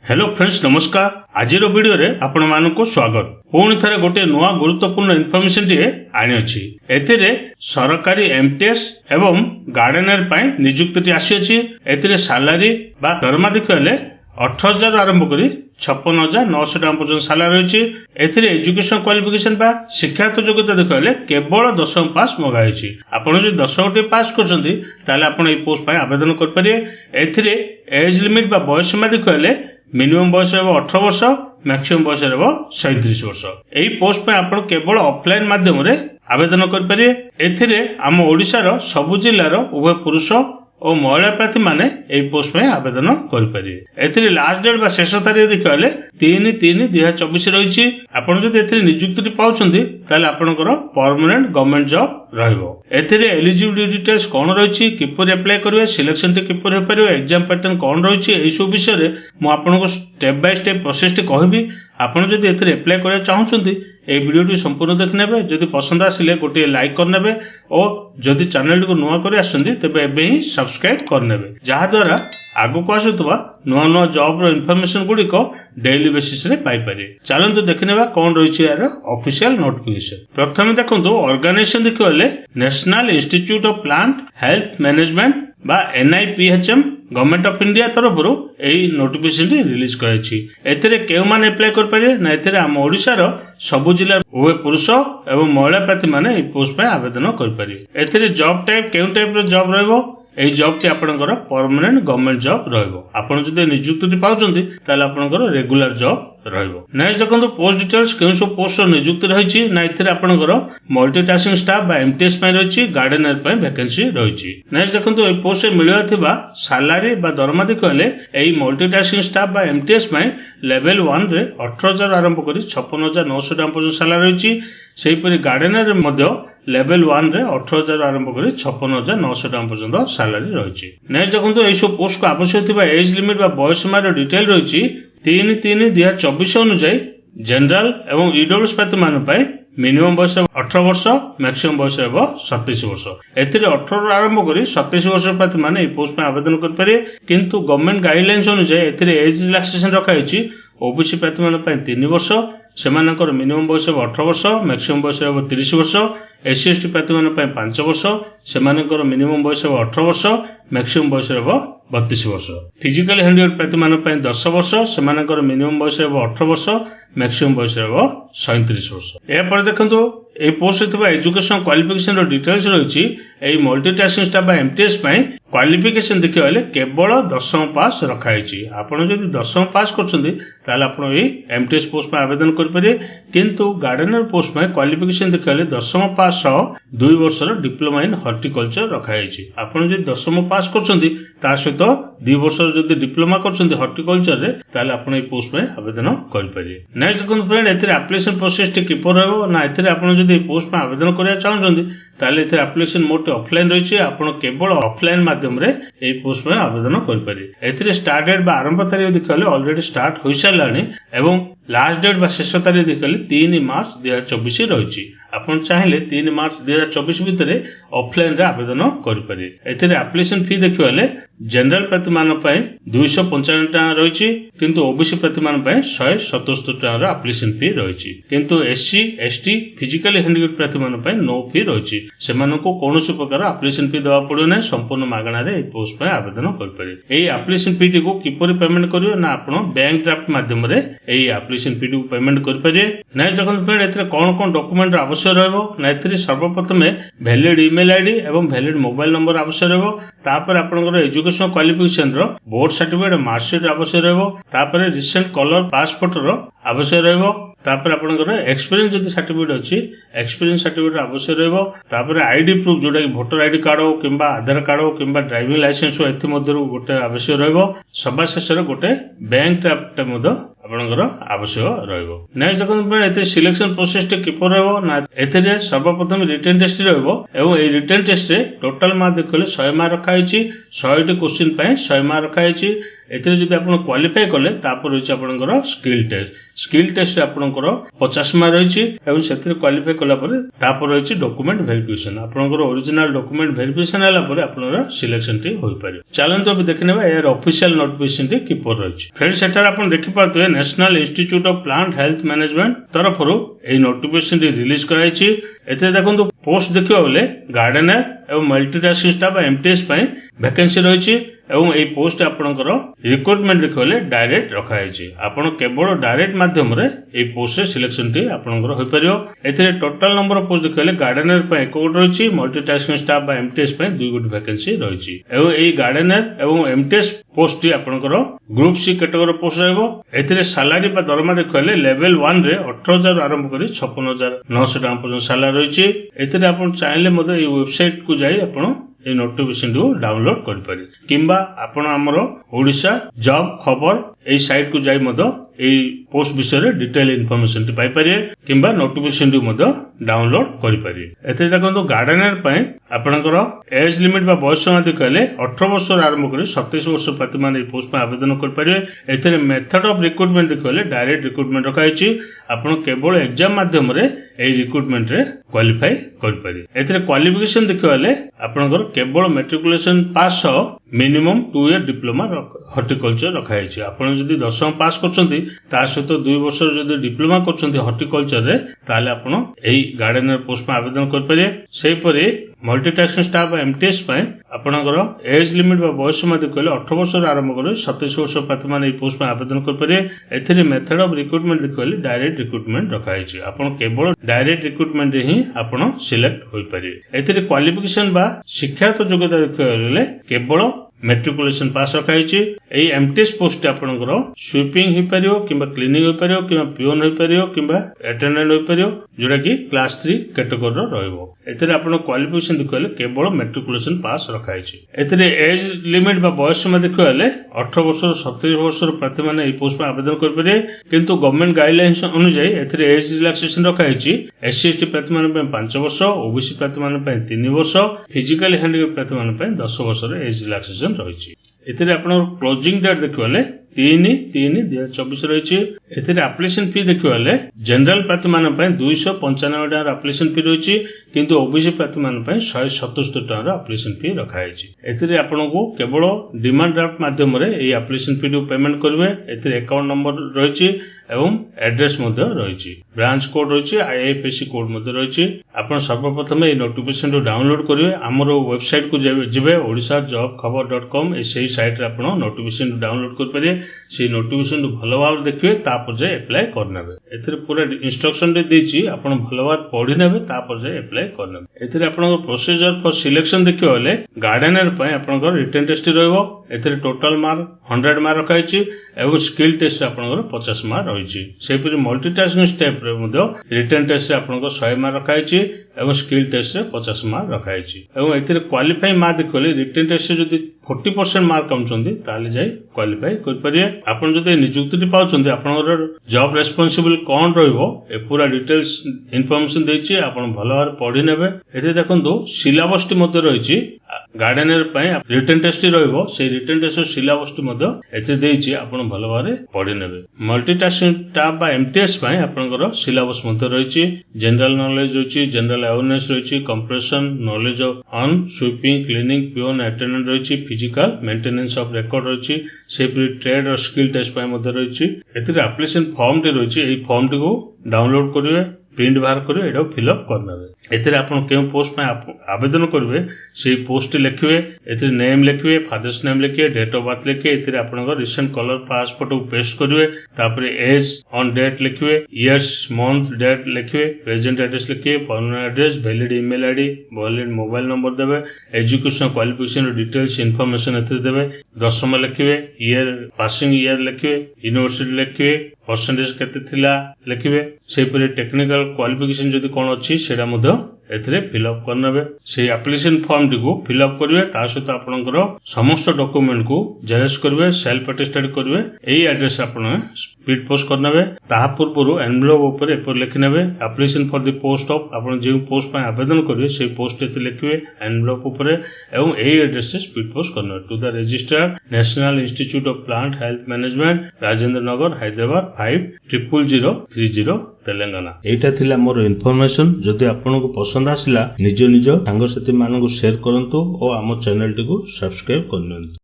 Hello friends नमस्कार। आज video रे आपण मानक स्वागत। पुणी थे गोटे नुआ गुरुत्वपूर्ण इनफॉरमेशन टी आनी अछि। एथिरे सरकारी एमटीएस एवं गार्डनर पई नियुक्ति आसी अछि। एथिरे सैलरी बा दरमा देखले 18,000 आरंभ करी 56,900 टाइम पर्यंत सैलरी रही। एथिरे एजुकेशन क्वालिफिकेशन बा शिक्षागत योग्यता देखले केवल 10वीं पास मगा होइछि। आपण जे 10वीं पास करछंती ताले आपण ए पोस्ट पई आवेदन कर परिए। एथिरे एज लिमिट बा बयस सीमा देखले मिनिमम बयस 18 वर्ष, मैक्सिमम बयस 37 वर्ष। एही पोस्ट पे आपण केवल ऑफलाइन माध्यम रे आवेदन कर परिए। एथिरे हम ओडिसा रो सबु जिल्ला रो उभय पुरुष और महिला प्रार्थी माने एही पोस्ट पे आवेदन कर परिए। एथिरे लास्ट डेट बा शेष तारीख देखले 3/3/2024 रहिछि। आपण जदि एथिरे नियुक्ति पाउछंती ताले आपनकर परमानेंट गवर्नमेंट जॉब रहइबो। एथिरे एलिजिबिलिटी डिटेल्स कोन रहिछि, किपर अप्लाई करिवे, सिलेक्शन टे किपर हे परिवे, एग्जाम पैटर्न कोन रहिछि, एही सब विषय रे मु आपनको स्टेप बाय स्टेप प्रोसेस टे कहबी। आपण जदि एथिरे अप्लाई करिया चाहुछंती ए वीडियो टी संपूर्ण देखनेबे। जदि पसंद आसिले गोटे लाइक करनेबे और जदि चैनल को नुआ करी आसछंती तबे एबे ही सब्सक्राइब करनेबे, जहा द्वारा आगु को आसुतबा नुआ नुआ जॉब रो इन्फॉर्मेशन गुडी को डेली बेसिस रे पाई पारे। चलंतु देखनेबा कोन रहिछि यार ऑफिशियल नोटिफिकेशन। प्रथमे देखंतु ऑर्गेनाइजेशन देखले national Institute of Plant Health management बा NIPHM गवर्नमेंट ऑफ इंडिया तरफ एही नोटिफिकेशन रिलीज कराइछि। एथिरे केउ माने अप्लाई कर पारे ना, एथिरे हम ओडिसा रो सबु जिल्ला उभय पुरुष एवं महिला प्रार्थी माने ए पोस्ट पे आवेदन कर पारे। एथिरे जॉब टाइप केउ टाइप रो जॉब रहइबो, एही जॉब टी आपनकर परमानेंट गवर्नमेंट जॉब रहइबो। आपण जदि नियुक्ति पाउछंती ताले आपनकर रेगुलर जॉब रहइबो। नेक्स्ट देखंतु पोस्ट डिटेल्स केउ सब पोस्ट नियुक्ति रहिछि ना, एथिरे आपनकर मल्टीटास्किंग स्टाफ बा एमटीएस पय रहिछि, गार्डनर पय वैकेंसी रहिछि। नेक्स्ट देखंतु ए पोस्ट रे मिलिया थिबा सैलरी बा दरमा देखले एही मल्टीटास्किंग स्टाफ बा एमटीएस पय लेवल 1 रे 18,000 आरंभ करी 56,900 टाइम पर्यंत सैलरी रहिछि। सेही परि गार्डनर रे मध्य लेवल 1 रे 18,000 आरंभ करी 56,900 टाइम पर्यंत सैलरी रहिछि। नेक्स्ट देखंतु एही सब पोस्ट को आवश्यक थिबा एज लिमिट बा बयस सीमा रो डिटेल रहिछि। 3/3/2024 अनुसार जनरल एवं ईडब्ल्यूएस प्रार्थी मान पय मिनिमम बयस 18 वर्ष, मैक्सिमम बयस 27 वर्ष। एथिरे 18 आरंभ करी 27 वर्ष प्रार्थी माने ए पोस्ट पे आवेदन कर पारे। किंतु गवर्नमेंट गाइडलाइंस अनुसार एथिरे एज रिलैक्सेशन रखा हैछि। ओबीसी प्रार्थी मान पय 3 वर्ष, सेमानकर मिनिमम बयस 18 वर्ष, मैक्सिमम बयस 30 वर्ष। एससी एसटी प्रार्थी मान पय 5 वर्ष, सेमानकर मिनिमम बयस 18 वर्ष, मैक्सिमम बयस 32 वर्ष। फिजिकल हैंडिवर्क प्रार्थी मान पय 10 वर्ष, सेमानकर मिनिमम बयस 18 वर्ष, मैक्सिमम बयस 37 वर्ष। ए पर देखंतु ए पोस्ट थिबा एजुकेशन क्वालिफिकेशन रो डिटेल्स रहिछि। एई मल्टीटास्किंग स्टाफ बा एमटीएस पय क्वालिफिकेशन देखले केवल 10वीं पास रखा हैछि। आपण जदि 10वीं पास करछंती ताले आपण एई एमटीएस पोस्ट पे आवेदन कर परिए। किंतु गार्डनर पोस्ट में क्वालिफिकेशन देखले 10वीं पास 2 वर्ष रो डिप्लोमा इन हॉर्टिकल्चर रखा हैछि। आपण जदि 10वीं पास करछंती ता सहित 2 वर्ष जदि डिप्लोमा करछंती हॉर्टिकल्चर रे ताले आपण एई पोस्ट में आवेदन कर परिए। नेक्स्ट देखो फ्रेंड एथिरे एप्लीकेशन प्रोसेस टी किपर रहबो ना, एथिरे आपण जदि पोस्ट में आवेदन करिया चाहछंती ताले एथिरे एप्लीकेशन मोड ऑफलाइन रहिछि। आपण केवल ऑफलाइन माध्यम रे एई पोस्ट में आवेदन कर परिए। एथिरे स्टार्ट डेट बा आरंभ तारीख देखले ऑलरेडी स्टार्ट होई सालानी एवं लास्ट डेट बा शेष तारीख देखले 3 मार्च 2024 रहिछि। आपण चाहिले 3 मार्च 2024 भितरे ऑफलाइन रे आवेदन कर परिए। एथिरे एप्लीकेशन फी देखले जनरल प्रार्थी मान पय 255 टाका रहिछि, किंतु ओबीसी प्रार्थी मान पय 177 टाका रो एप्लीकेशन फी रहिछि। किंतु एससी एसटी फिजिकल हैंडिवर्क प्रार्थी मान पय नो फी रहिछि। सेमानको कोनोसी प्रकार एप्लीकेशन फी देबा पड़ो नै, संपूर्ण मागणा रे ए पोस्ट पे आवेदन कर परिए। एई एप्लीकेशन फी टी को किपरि पेमेंट करियो ना, आपण बैंक ड्राफ्ट माध्यम रे एई एप्लीकेशन फी टी को पेमेंट कर परिए। नेक्स्ट देखन फ्रेंड एथिरे कोन डॉक्यूमेंट आवश्यक रहबो ना, एथिरे सर्वप्रथम वैलिड ईमेल आईडी एवं वैलिड मोबाइल नंबर आवश्यक रहबो। तापर आपनकर एजुकेशन क्वालिफिकेशन रो बोर्ड सर्टिफिकेट मार्कशीट आवश्यक रहबो। तापर रिसेंट कलर पासपोर्ट रो आवश्यक रहबो। तापर आपनकर एक्सपीरियंस जदि सर्टिफिकेट अछि एक्सपीरियंस सर्टिफिकेट आवश्यक रहबो। तापर आईडी प्रूफ जोटा कि वोटर आईडी कार्ड हो किंबा आधार कार्ड हो किंबा ड्राइविंग लाइसेंस हो, एथि मध्यरु गोटे आवश्यक रहबो। सभा शेष रे गोटे बैंक ड्राफ्ट मध्य आपनकर आवश्यक रहबो। नेक्स्ट देखन एते सिलेक्शन प्रोसेस टे किपर रहबो ना, एथिरे सर्वप्रथम रिटन टेस्ट रहबो एवं ए रिटन टेस्ट रे टोटल मार्क देखले 100 मार्क रखा हैछि। 100 टी क्वेश्चन पय 100 मार्क रखा हैछि। एथिरे जदि आपण क्वालिफाई कले तापर होछि आपनकर स्किल टेस्ट आपनकर 50 मार्क रहिछि एवं सेथिरे क्वालिफाई कला परे तापर रहिछि डॉक्यूमेंट वेरिफिकेशन आपनकर ओरिजिनल डॉक्यूमेंट वेरिफिकेशन हला परे आपनकर सिलेक्शन टी होई पारे। चलंतु अब देखनेबा यार ऑफिशियल नोटिफिकेशन टी किपर रहिछि। फ्रेंड्स एटार आपण देखि पारतबे National Institute of Plant Health Management तरफरु एई नोटिफिकेशन टी रिलीज कराइछि। एते देखंतु पोस्ट देखियो बोले गार्डनर एवं मल्टीटास्किंग स्टाफ एमटीएस पई वैकेंसी रहिछि एवं एई पोस्ट आपनकर रिक्रुटमेंट देखले डायरेक्ट रखा है आपण केवल डायरेक्ट माध्यम रे एई पोस्ट सिलेक्शन टी आपनकर होई परियो। एथिरे टोटल नंबर ऑफ पोस्ट देखले गार्डनर पे एक गोट रहिछि मल्टीटास्किंग स्टाफ बा एमटीएस पे दुई गोट वैकेंसी रहिछि एवं एई गार्डनर एवं एमटीएस पोस्ट टी आपनकर ग्रुप सी कैटेगरी पोस्ट रहबो। एथिरे सैलरी बा दरमा देखले लेवल 1 रे 18000 आरंभ करी 56900 टका पर्यंत सैलरी रहिछि। एथिरे आपण चाहिले मते एई वेबसाइट को जाई आपण ए नोटिफिकेशन को डाउनलोड कर पारे किंबा आपण हमर ओडिशा जॉब खबर ए साइट को जाई मदो ए पोस्ट विषय रे डिटेल इंफॉर्मेशन टी पाई पारे किंबा नोटिफिकेशन टी मदो डाउनलोड कर पारे। एते देखंतु गार्डनर पय आपनकर एज लिमिट बा बयस सीमा कहले 18 वर्ष आरंभ करी 27 वर्ष प्रति मान पोस्ट में आवेदन कर पारे। एते मेथड ऑफ रिक्रुटमेंट कहले डायरेक्ट रिक्रुटमेंट रखा है आपण केवल एग्जाम माध्यम रे ए रिक्रुटमेंट रे क्वालिफाई कर पारे। एते क्वालिफिकेशन देखले आपनकर केवल मैट्रिकुलेशन पास मिनिमम 2 ईयर डिप्लोमा हॉर्टिकल्चर रखा है। आपण जदि 10वीं पास करछंती ता सहित 2 वर्ष जदि डिप्लोमा करछंती हॉर्टिकल्चर रे ताले आपण एई गार्डनर पोस्ट में आवेदन कर पारे। सेहि परे मल्टीटास्किंग स्टाफ एमटीएस पय आपनकर एज लिमिट बा बयस सीमा देखले 18 वर्ष आरंभ करे 27 वर्ष प्रति मान एई पोस्ट में आवेदन कर पारे। एथिरे मेथड ऑफ रिक्रुटमेंट देखले डायरेक्ट रिक्रुटमेंट रखा है। आपण केवल डायरेक्ट रिक्रुटमेंट रे ही आपण सिलेक्ट होई पारे। एथिरे क्वालिफिकेशन बा शिक्षागत योग्यता देखले केवल मैट्रिकुलेशन पास रखा है। एमटीएस पोस्ट आपनकर स्वीपिंग हो पारियो किंबा क्लीनिंग हो पारियो किंबा पियोन हो पारियो किंबा अटेंडेंट हो पारियो जोटा कि क्लास 3 कैटेगरी रहइबो। एथिरे आपण क्वालिफिकेशन देखले केवल मैट्रिकुलेशन पास रखा है। एथिरे एज लिमिट बा बयस सीमा देखले 18 वर्ष 27 वर्ष प्रति मान ए पोस्ट में आवेदन कर पारे किंतु गवर्नमेंट गाइडलाइंस अनुसार एथिरे एज रिलैक्सेशन रखा है। एससी एसटी प्रार्थी मान पे 5 वर्ष ओबीसी प्रार्थी मान पे 3 वर्ष फिजिकली हैंडिकैप प्रार्थी मान पे 10 वर्ष रे एज रिलैक्सेशन रही। एथिरे आपन क्लोजिंग डेट देखले 3/3/2024 रही। एथिरे एप्लिकेशन फी देखले जनरल प्रार्थी मान पे 295 टका एप्लिकेशन फी रही किंतु ओबीसी प्रार्थी मान पे 177 टका एप्लिकेशन फी रखा है। एथिरे आपनको केवल डिमांड ड्राफ्ट माध्यम रे एई एप्लिकेशन फी को पेमेंट करबे। एथिरे अकाउंट नंबर रही एवं एड्रेस मध्य रही ब्रांच कोड रही आईएफएससी कोड मध्य रही। आपण सर्वप्रथम ए नोटिफिकेशन को डाउनलोड करिवे हमर वेबसाइट को जिवे odisajobkhabar.com एई साइट रे आपण नोटिफिकेशन डाउनलोड कर पारे। से नोटिफिकेशन भलो भाव देखिए तापर जे अप्लाई करनेबे। एथिरे पूरा इंस्ट्रक्शन रे देछि आपण भलो भाव पढि नेबे तापर जे अप्लाई करनेबे। एथिरे आपण प्रोसीजर फॉर सिलेक्शन देखियो होले गार्डनर पय आपण रिटन टेस्ट रहइबो। एथिरे टोटल मार्क 100 मार्क रखा है एवं स्किल टेस्ट आपनकर 50 मार्क रही। सेपरि मल्टीटास्किंग स्टेप रे मध्य रिटन टेस्ट रे आपनकर 100 मार्क रखा है एवं स्किल टेस्ट रे 50 मार्क रखा है एवं एथिरे क्वालिफाई मार्क देखले रिटन टेस्ट जदि 40% मार्क आउछंती ताले जाई क्वालिफाई कर परिए। आपण जदि नियुक्ति पाउछंती आपनकर जॉब रेस्पोंसिबल कोन रहइबो ए पूरा डिटेल्स इंफॉर्मेशन देछि आपण भलो भार पढि नेबे। एते देखंतु सिलेबस टी मध्य रहिछि गार्डनर पय रिटन टेस्ट रहइबो से रिटन टेस्ट सिलेबस टी मध्य एते देछि आपण भलो भारे पढि नेबे। मल्टीटास्किंग स्टाफ बा एमटीएस पय आपनकर सिलेबस मध्य रहिछि जनरल नॉलेज रहिछि जनरल अवेयरनेस रहिछि comprehension knowledge on sweeping cleaning peon attendant रहिछि फिजिकल मेंटेनेंस ऑफ रिकॉर्ड रहिछि सेपरि ट्रेड और स्किल टेस्ट पय मध्य रहिछि। एथिरे एप्लिकेशन फॉर्म टी रहिछि एई फॉर्म टी को डाउनलोड करिवे प्रिंट बाहर करिवे एडा फिल अप करनेबे। एथिरे आपण केउ पोस्ट में आवेदन करिवे सेई पोस्ट लिखिवे एथिरे नेम लिखिवे फादर्स नेम लिखिवे डेट ऑफ बर्थ लिखिवे एथिरे आपनकर रिसेंट कलर पासपोर्ट को पेस्ट करिवे तापरे एज ऑन डेट लिखिवे इयर्स मंथ डेट लिखिवे प्रेजेंट एड्रेस लिखिवे permanent address valid email ID valid mobile number देबे एजुकेशन क्वालिफिकेशन डिटेल्स इंफॉर्मेशन एथिरे देबे दशम लिखिवे ईयर पासिंग ईयर लिखिवे यूनिवर्सिटी लिखिवे परसेंटेज केते थिला लिखिवे सेपरि टेक्निकल क्वालिफिकेशन जदि कोन अछि सेडा मध्य एथिरे फिलअप करनेबे से एप्लिकेशन फॉर्म टिको फिलअप करिवे ता सहित आपनकर समस्त डॉक्यूमेंट को जेरक्स करिवे सेल्फ अटेस्टेड करिवे एई एड्रेस आपण स्पीड पोस्ट करनेबे ता पूर्व एनवेलप ऊपर एपर लिखि नेबे application for the post of आपण जे पोस्ट पर आवेदन करिवे से पोस्ट एते लिखिवे एनवेलप ऊपर एवं एई एड्रेस से स्पीड पोस्ट करनेबे to the registered National Institute of Plant Health Management Rajendra Nagar Hyderabad 500030 Telangana. एटा थिला मोर इन्फॉर्मेशन जदि आपनको पसंद आसिला निज निज सांगसाथी मानक शेयर करंतु और आम चैनल टी को सब्सक्राइब करनियंतु।